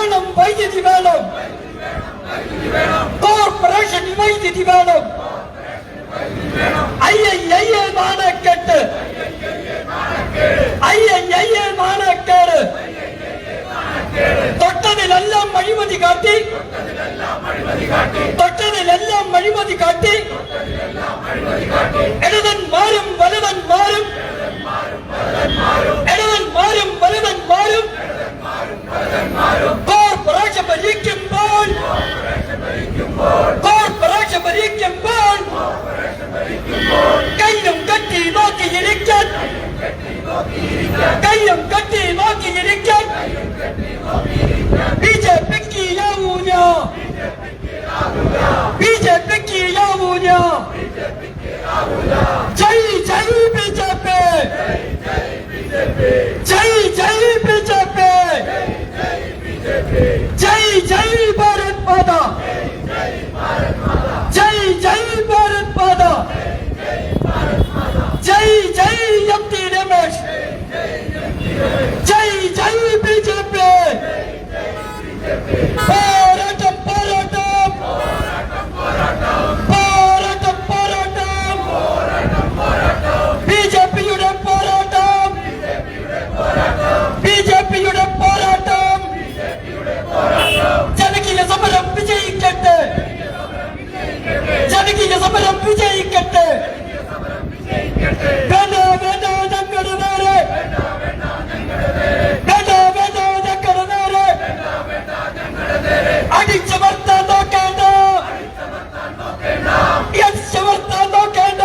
വേണം വൈദ്യുതി വേണം കോർപ്പറേഷൻ വൈദ്യുതി വേണം അയ്യയ്യേ നാണക്കേട് അയ്യയ്യേ നാണക്കേട് തൊട്ടതിലെല്ലാം അഴിമതി കാട്ടി തൊട്ടതിലെല്ലാം അഴിമതി കാട്ടി ഇടതന്മാരും വലതന്മാരും ഇടതന്മാരും വലതന്മാരും കോർപ്പറേഷൻ ഭരിക്കുമ്പോൾ കോർപ്പറേഷൻ ഭരിക്കുമ്പോൾ കയ്യും കെട്ടി നോക്കിയിരിക്കാൻ കയ്യും കെട്ടി നോക്കിയിരിക്കാൻ ബിജെപിക്ക് യാവൂല ബിജെപിക്ക് യാവൂല ജയ് ജയ് ബിജെപി ജയ് ജയ് ബിജെപി ജയ് ജയ് ഭാരത് മാതാ ജയ് ജയ് ഭാരത് മാതാ ജയ് ജയ് എം ടി രമേശ് ജയ് ജയ് ബിജെപി പോരാട്ടം പോരാട്ടം പോരാട്ടം പോരാട്ടം ബിജെപിയുടെ പോരാട്ടം ബിജെപിയുടെ പോരാട്ടം ജനകീയ സമരം വിജയിക്കട്ടെ ജനകീയ സമരം വിജയിക്കട്ടെ വേണ്ട വേണ്ട ഞങ്ങളുടെ നേരെ വേണ്ട വേണ്ട ഞങ്ങളുടെ നേരെ അടിച്ചമർത്താൻ നോക്കേണ്ട അടിച്ചമർത്താൻ നോക്കേണ്ട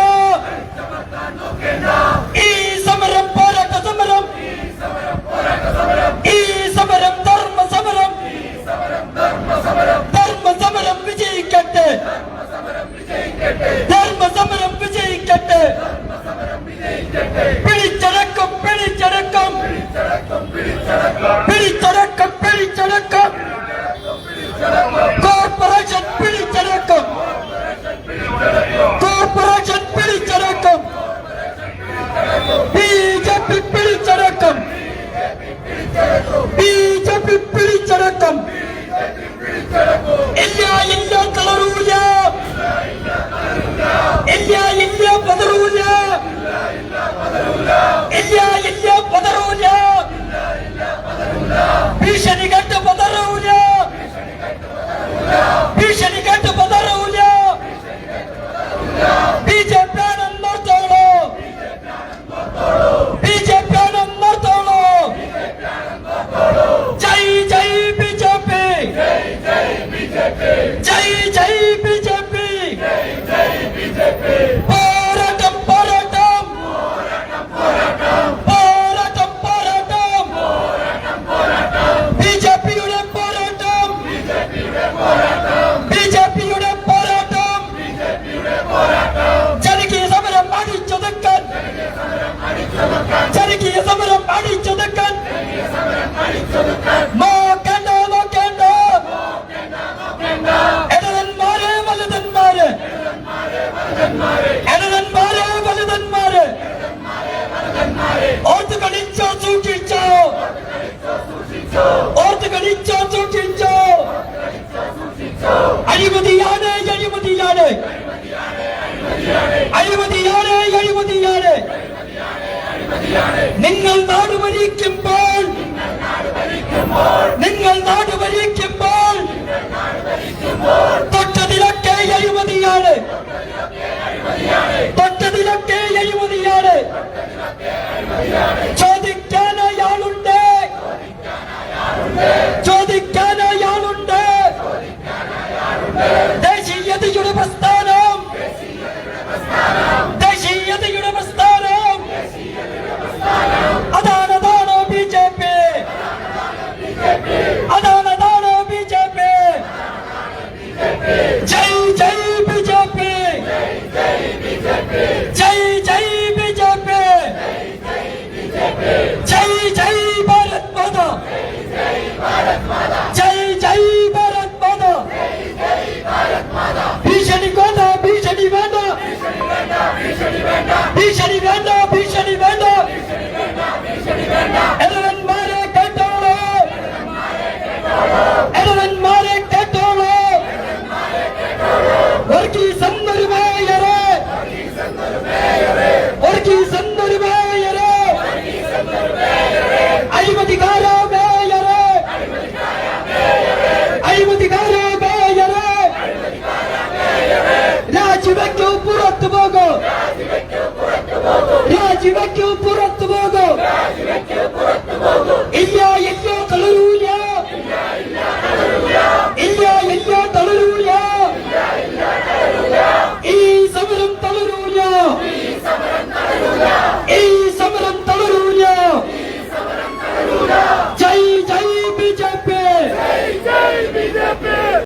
ഈ സമരം പോരാട്ട സമരം ഈ സമരം ധർമ്മ സമരം ധർമ്മ സമരം വിജയിക്കട്ടെ ധർമ്മ സമരം വിജയിക്കട്ടെ പിടിച്ചടക്കം പിടിച്ചടക്കം പിടിച്ചടക്കം പിടിച്ചടക്കം കോർപ്പറേഷൻ പിടിച്ചടക്കം കോർപ്പറേഷൻ പിടിച്ചടക്കം ബിജെപി പിടിച്ചടക്കം ബിജെപി പിടിച്ചടക്കം ഇല്ല ഇല്ല കളറൂല ഇല്ല ഇല്ല പതറൂല ഇല്ല ഇല്ല പതറൂല ഭീഷണി കേട്ട് പതറൂല ഭീഷണി കേട്ട് പതറൂല ബിജെപി ആണെന്നോർത്തോളൂ ബിജെപി ആണെന്നോർത്തോളൂ ജയ് ജയ് ബിജെപി ജയ് ജയ് ബിജെപി പോരാട്ടം പോരാട്ടം പോരാട്ടം പോരാട്ടം ബിജെപിയുടെ പോരാട്ടം ബിജെപിയുടെ പോരാട്ടം ജനകീയ സമരം അടിച്ചൊതുക്കാൻ ജനകീയ സമരം അടിച്ചൊതുക്കാൻ നോക്കേണ്ട നോക്കേണ്ട ഇടതന്മാരെ വലതന്മാരെ ഇടതന്മാരെ വലതന്മാരെ ഓർത്ത് കളിച്ചോ സൂക്ഷിച്ചോ ഓർത്ത് കളിച്ചോ സൂക്ഷിച്ചോ അഴിമതിയാണ് അഴിമതിയാണ് അഴിമതിയാണ് അഴിമതിയാണ് നിങ്ങൾ നാട് ഭരിക്കും